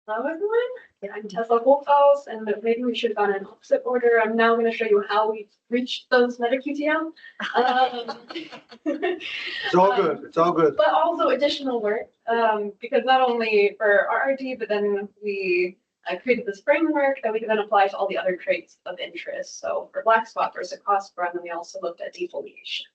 Hello everyone, I'm Tessa Hochhaus, and maybe we should have gone in opposite order. I'm now going to show you how we reached those meta QTL. It's all good. It's all good. But also additional work, because not only for RRD, but then we created this framework that we can then apply to all the other traits of interest. So for black spot versus cospora, and then we also looked at defoliation.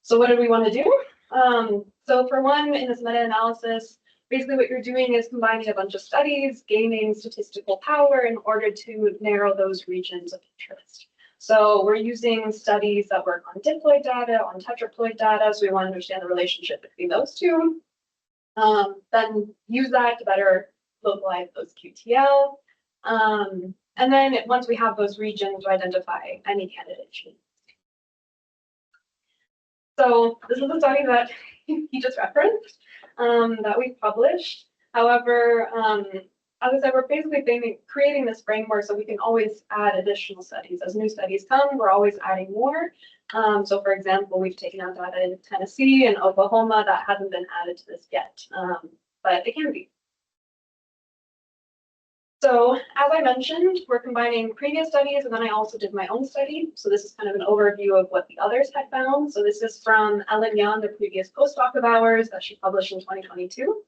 So what did we want to do? So for one, in this meta-analysis, basically what you're doing is combining a bunch of studies, gaining statistical power in order to narrow those regions of interest. So we're using studies that work on diploid data, on tetraploid data, so we want to understand the relationship between those two. Then use that to better localize those QTL. And then once we have those regions, to identify any candidate genes. So this is a study that he just referenced, that we published. However, as I said, we're basically creating this framework so we can always add additional studies. As new studies come, we're always adding more. So for example, we've taken out data in Tennessee and Oklahoma that hasn't been added to this yet, but it can be. So as I mentioned, we're combining previous studies, and then I also did my own study. So this is kind of an overview of what the others had found. So this is from Ellen Young, the previous postdoc of ours that she published in 2022.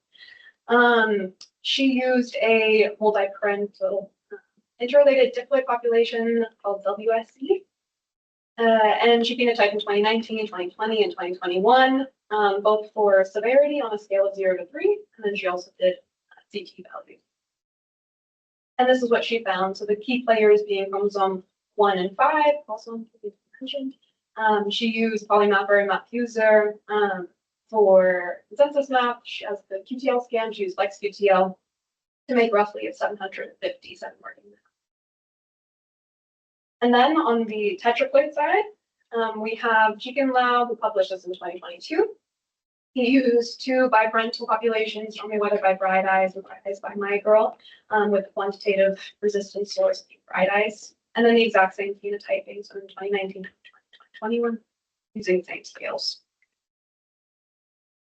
She used a multi-parental interrelated diploid population called WSC. And she phenotyped in 2019, 2020, and 2021, both for severity on a scale of 0 to 3. And then she also did CT values. And this is what she found. So the key players being chromosome 1 and 5, also mentioned. She used polymapper and MapFuser for the census map. She has the QTL scan. She used FlexQTL to make roughly a 757 working map. And then on the tetraploid side, we have Jikin Lau, who published this in 2022. He used 2 biparental populations, normally weathered by bright eyes and bright eyes by my girl, with quantitative resistance source bright eyes, and then the exact same phenotyping, so in 2019 to 2021, using the same scales.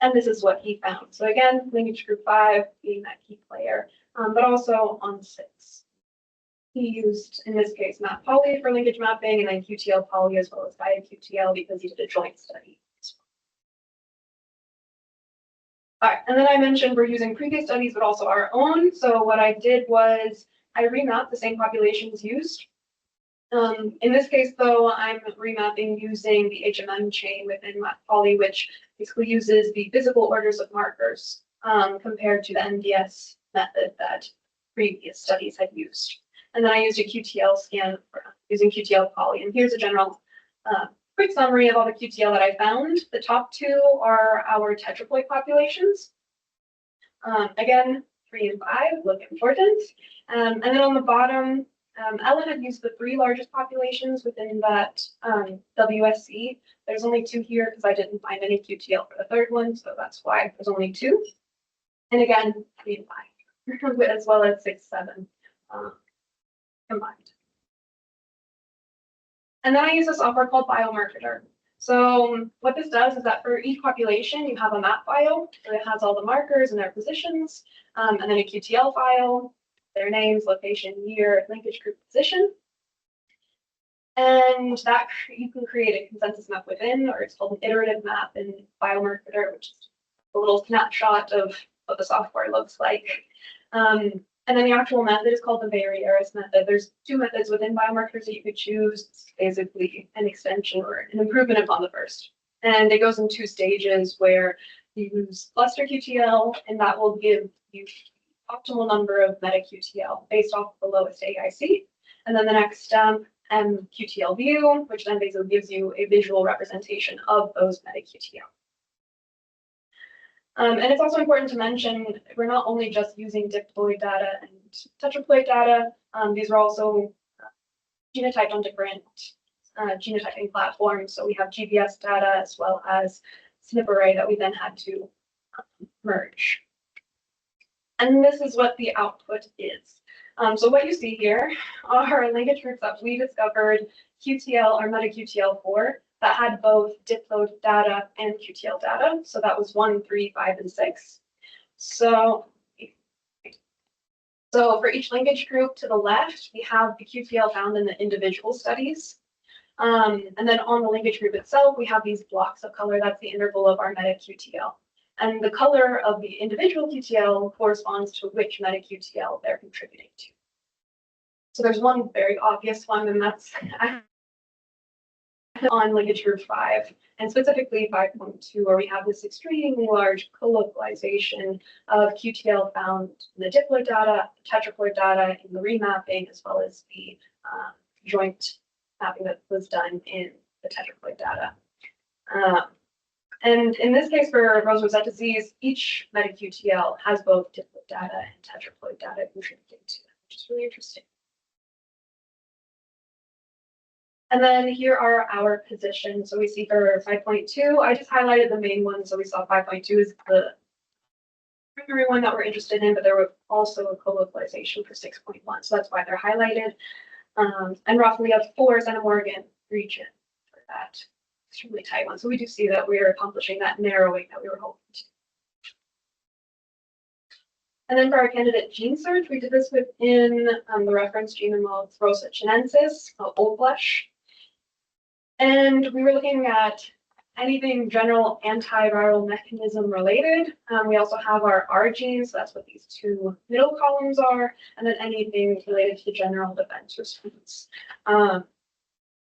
And this is what he found. So again, linkage group 5 being that key player, but also on 6. He used, in this case, map poly for linkage mapping, and then QTL poly as well as guided QTL because he did a joint study. All right, and then I mentioned we're using previous studies, but also our own. So what I did was I remapped the same populations used. In this case, though, I'm remapping using the HMM chain within MapPoly, which basically uses the physical orders of markers compared to the MDS method that previous studies had used. And then I used a QTL scan using QTL poly. And here's a general quick summary of all the QTL that I found. The top 2 are our tetraploid populations. Again, 3 and 5 look important. And then on the bottom, Ellen had used the 3 largest populations within that WSC. There's only 2 here because I didn't find any QTL for the 3rd one, so that's why there's only 2. And again, 3 and 5, as well as 6, 7 combined. And then I use a software called Biomarketer. So what this does is that for each population, you have a map file that has all the markers and their positions, and then a QTL file, their names, location, year, linkage group, position. And that you can create a consensus map within, or it's called an iterative map in Biomarketer, which is a little snapshot of what the software looks like. And then the actual method is called the Variaris method. There's 2 methods within biomarkers that you could choose. It's basically an extension or an improvement upon the first. And it goes in 2 stages where you use cluster QTL, and that will give you optimal number of meta QTL based off the lowest AIC. And then the next step, QTL view, which then basically gives you a visual representation of those meta QTL. And it's also important to mention, we're not only just using diploid data and tetraploid data. These are also genotyped on different genotyping platforms. So we have GBS data as well as SNP array that we then had to merge. And this is what the output is. So what you see here are linkage groups that we discovered QTL or meta QTL for that had both diploid data and QTL data. So that was 1, 3, 5, and 6. So So for each linkage group to the left, we have the QTL found in the individual studies. And then on the linkage group itself, we have these blocks of color. That's the interval of our meta QTL. And the color of the individual QTL corresponds to which meta QTL they're contributing to. So there's one very obvious one, and that's on linkage group 5, and specifically 5.2, where we have this extremely large colocalization of QTL found in the diploid data, tetraploid data, in the remapping, as well as the joint mapping that was done in the tetraploid data. And in this case, for Rose-Rosette disease, each meta QTL has both diploid data and tetraploid data contributing to it, which is really interesting. And then here are our positions. So we see for 5.2, I just highlighted the main one. So we saw 5.2 is the primary one that we're interested in, but there was also a colocalization for 6.1. So that's why they're highlighted. And roughly a 4 centimorgan region for that extremely tight one. So we do see that we're accomplishing that narrowing that we were hoping to. And then for our candidate gene search, we did this within the reference genome of Rosette chinensis, Old Flesh. And we were looking at anything general antiviral mechanism related. We also have our R genes, so that's what these two middle columns are, and then anything related to the general defense response.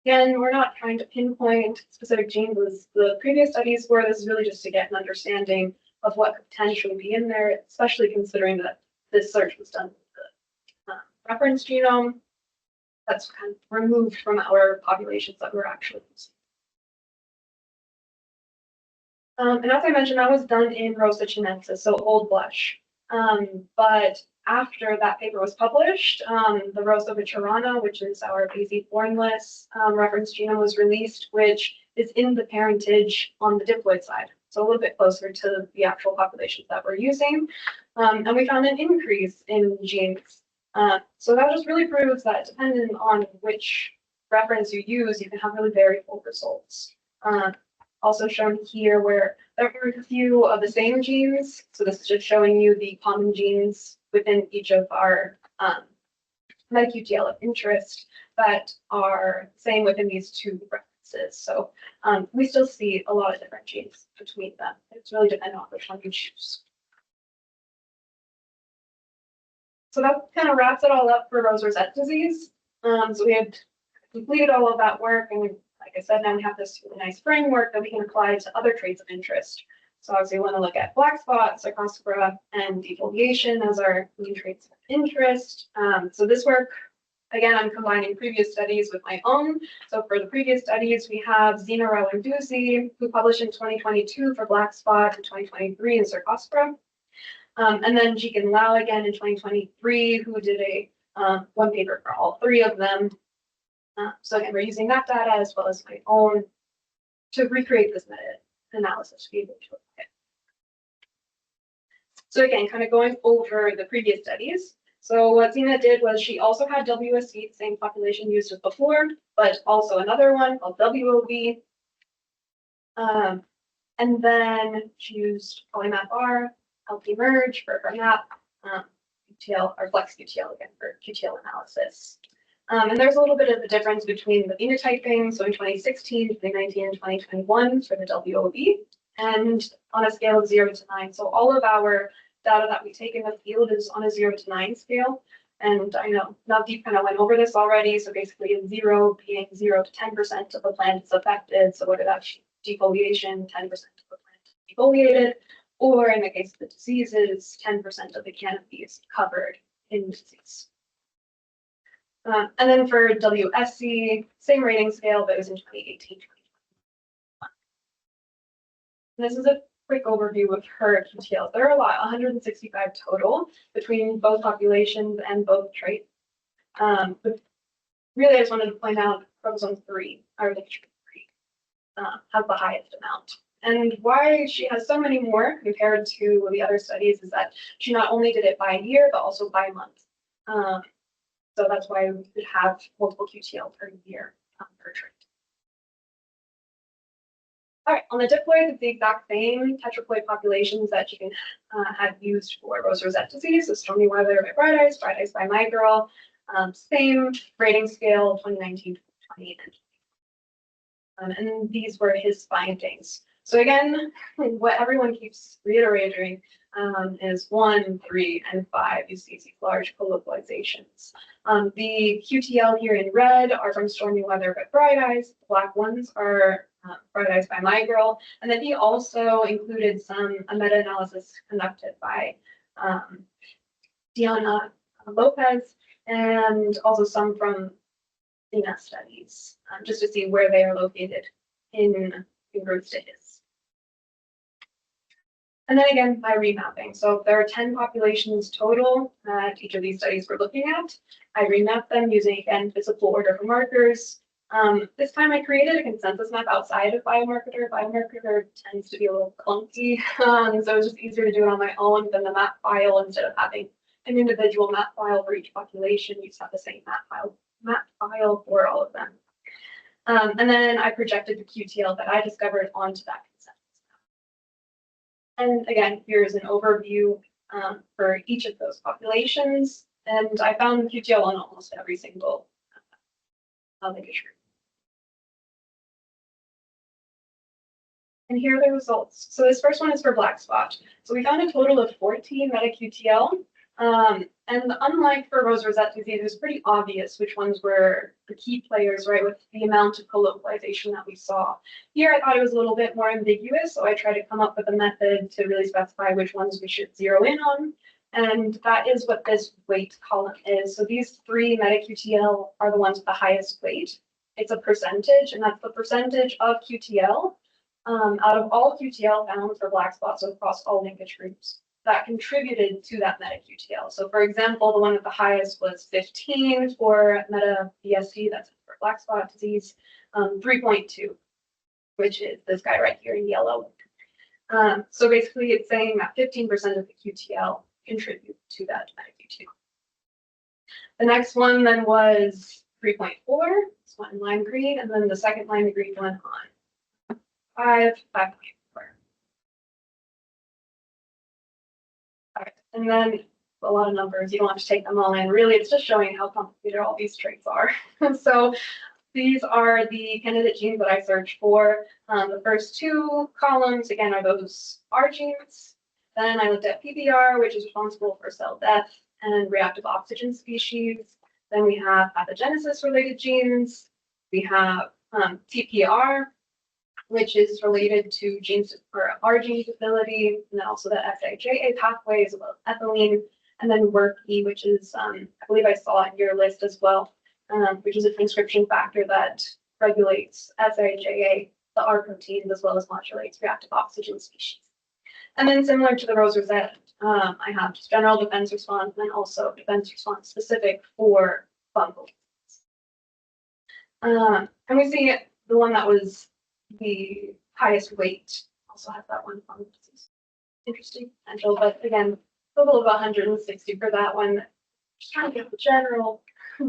Again, we're not trying to pinpoint specific genes as the previous studies were. This is really just to get an understanding of what could potentially be in there, especially considering that this search was done with the reference genome. That's kind of removed from our populations that we're actually using. And as I mentioned, that was done in Rosette chinensis, so Old Flesh. But after that paper was published, the Rosa veterana, which is our BZ formless reference genome, was released, which is in the parentage on the diploid side, so a little bit closer to the actual populations that we're using. And we found an increase in genes. So that just really proves that depending on which reference you use, you can have really variable results. Also shown here where there are a few of the same genes. So this is just showing you the common genes within each of our meta-QTL of interest that are same within these two references. So we still see a lot of different genes between them. It's really dependent on which one you choose. So that kind of wraps it all up for Rose-Rosette disease. So we had completed all of that work, and like I said, now we have this really nice framework that we can apply to other traits of interest. So obviously we want to look at black spot, Sarcospora, and defoliation as our main traits of interest. So this work, again, I'm combining previous studies with my own. So for the previous studies, we have Zena Rowe and Ducey, who published in 2022 for black spot and 2023 in Sarcospora. And then Jeek and Lau again in 2023, who did a one paper for all three of them. So again, we're using that data as well as my own to recreate this meta-analysis to be able to apply it. So again, kind of going over the previous studies. So what Zena did was she also had WSC, the same population used as before, but also another one called WOB. And then she used polymap-R, LP merge for her map, QTL or flex QTL again for QTL analysis. And there's a little bit of a difference between the phenotyping. So in 2016, 2019, and 2021 for the WOB, and on a scale of 0 to 9. So all of our data that we take in the field is on a 0 to 9 scale. And I know Navdeep kind of went over this already. So basically a 0 being 0 to 10% of the plant is affected. So what about defoliation, 10% of the plant is defoliated, or in the case of the diseases, 10% of the canopy is covered in disease. And then for WSC, same rating scale, but it was in 2018, 2021. And this is a quick overview of her QTLs. There are a lot, 165 total between both populations and both traits. But really, I just wanted to point out chromosome 3, or linkage 3, has the highest amount. And why she has so many more compared to the other studies is that she not only did it by year, but also by month. So that's why we could have multiple QTL per year per trait. All right, on the diploids, it's the exact same tetraploid populations that you can have used for rose rosette disease, so stormy weather by bright eyes by my girl. Same rating scale, 2019 to 2020. And these were his findings. So again, what everyone keeps reiterating is 1, 3, and 5. You see these large colocalizations. The QTL here in red are from stormy weather but bright eyes. The black ones are bright eyes by my girl. And then he also included a meta-analysis conducted by Diana Lopez and also some from Athena studies, just to see where they are located in groups to his. And then again, by remapping. So there are 10 populations total that each of these studies we're looking at. I remapped them using, again, physical order for markers. This time I created a consensus map outside of biomarker. Biomarker tends to be a little clunky, so it was just easier to do it on my own than the map file instead of having an individual map file for each population. You just have the same map file for all of them. And then I projected the QTL that I discovered onto that consensus map. And again, here's an overview for each of those populations. And I found the QTL on almost every single linkage group. And here are the results. So this first one is for black spot. So we found a total of 14 meta QTL. And unlike for rose rosette disease, it was pretty obvious which ones were the key players, right, with the amount of colocalization that we saw. Here, I thought it was a little bit more ambiguous, so I tried to come up with a method to really specify which ones we should zero in on. And that is what this weight column is. So these 3 meta QTL are the ones with the highest weight. It's a percentage, and that's the percentage of QTL out of all QTL found for black spots across all linkage groups that contributed to that meta QTL. So for example, the one with the highest was 15 for meta BSD, that's for black spot disease, 3.2, which is this guy right here in yellow. So basically it's saying that 15% of the QTL contribute to that meta QTL. The next one then was 3.4, this one in lime green, and then the second lime green one on 5.4. And then a lot of numbers, you don't have to take them all in. Really, it's just showing how complicated all these traits are. So these are the candidate genes that I searched for. The first 2 columns, again, are those R genes. Then I looked at PBR, which is responsible for cell death and reactive oxygen species. Then we have pathogenesis-related genes. We have TPR, which is related to genes for R gene stability, and then also the SIJA pathway as well as ethylene, and then WRK, which is, I believe I saw in your list as well, which is a transcription factor that regulates SIJA, the R proteins, as well as modulates reactive oxygen species. And then similar to the rose rosette, I have just general defense response and then also defense response specific for fungal. And we see the one that was the highest weight also has that one fungal disease. Interesting potential, but again, a total of 160 for that one. Just trying to get the general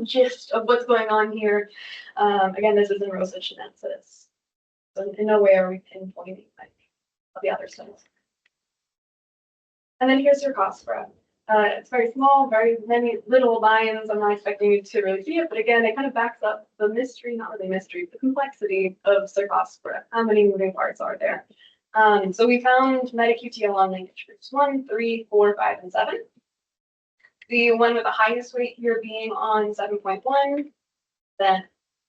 gist of what's going on here. Again, this is in rosette chinensis. So in no way are we pinpointing like the other studies. And then here's Cercospora. It's very small, very many little lines. I'm not expecting you to really see it, but again, it kind of backs up the mystery, not really mystery, the complexity of Cercospora. How many moving parts are there? So we found meta-QTL on linkage groups 1, 3, 4, 5, and 7. The one with the highest weight here being on 7.1, then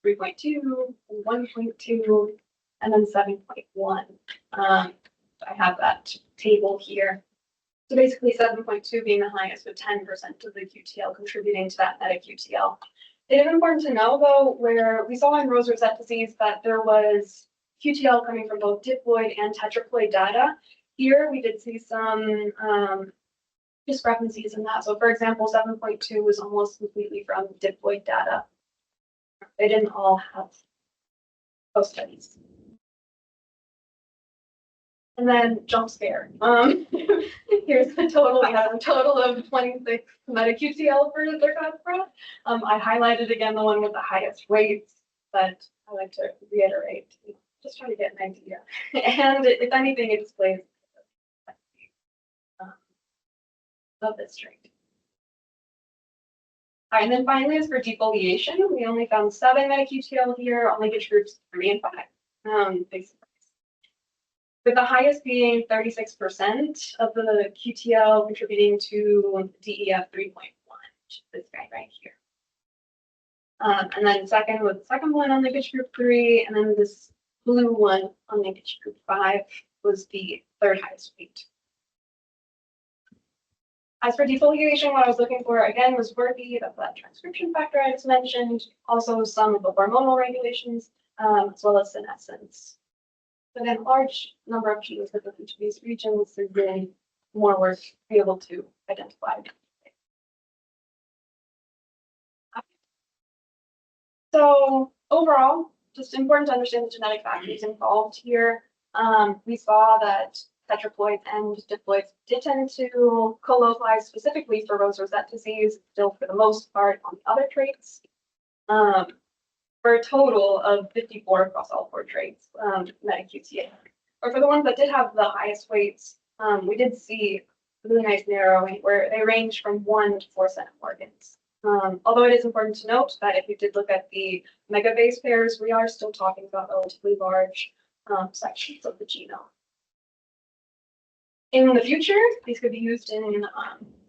3.2, 1.2, and then 7.1. I have that table here. So basically 7.2 being the highest with 10% of the QTL contributing to that meta QTL. It is important to know though, where we saw in rose rosette disease that there was QTL coming from both diploid and tetraploid data. Here we did see some discrepancies in that. So for example, 7.2 was almost completely from diploid data. They didn't all have those studies. And then jump scare. Here's the total. We have a total of 26 meta QTL for Cercospora. I highlighted again the one with the highest weights, but I like to reiterate just trying to get an idea. And if anything, it displays of this trait. All right, and then finally, as for defoliation, we only found 7 meta-QTL here, on linkage groups 3 and 5. Big surprise. With the highest being 36% of the QTL contributing to DEF 3.1, which is this guy right here. And then second was the second one on linkage group 3, and then this blue one on linkage group 5 was the third highest weight. As for defoliation, what I was looking for again was worthy of that transcription factor I just mentioned, also some of the hormonal regulations, as well as senescence. So again, large number of genes that go into these regions, there's really more work to be able to identify. So overall, just important to understand the genetic factors involved here. We saw that tetraploids and diploids did tend to co-localize specifically for rose-rosette disease, still for the most part on the other traits, for a total of 54 across all 4 traits, meta-QTA. But for the ones that did have the highest weights, we did see really nice narrowing where they range from 1 to 4 centimorgans. Although it is important to note that if we did look at the megabase pairs, we are still talking about relatively large sections of the genome. In the future, these could be used in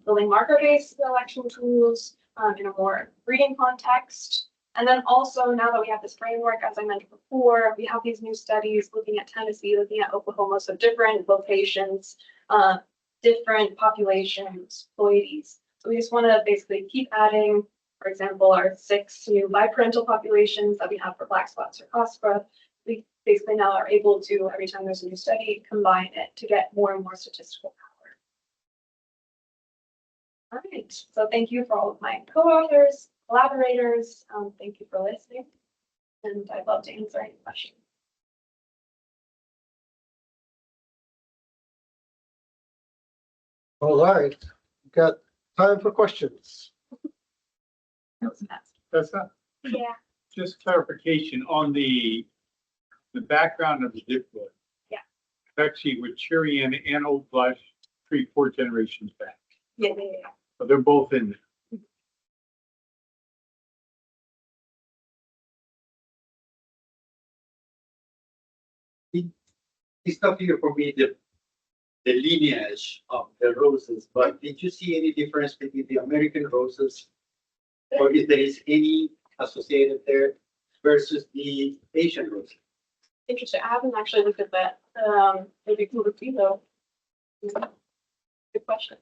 building marker-based selection tools in a more breeding context. And then also, now that we have this framework, as I mentioned before, we have these new studies looking at Tennessee, looking at Oklahoma, so different locations, different populations, ploides. So we just want to basically keep adding, for example, our 6 new biparental populations that we have for black spot cercospora. We basically now are able to, every time there's a new study, combine it to get more and more statistical power. All right, so thank you for all of my co-authors, collaborators. Thank you for listening, and I'd love to answer any questions. All right, we've got time for questions. That was fast. Tessa, Yeah. just clarification on the background of the diploid. Yeah. Actually, with Chirian and Old Blush, 3-4 generations back. Yeah. So they're both in there. It's not clear for me the lineage of the roses, but did you see any difference between the American roses, or if there is any associated there versus the Asian roses? Interesting. I haven't actually looked at that. Maybe cool to see though. Good question.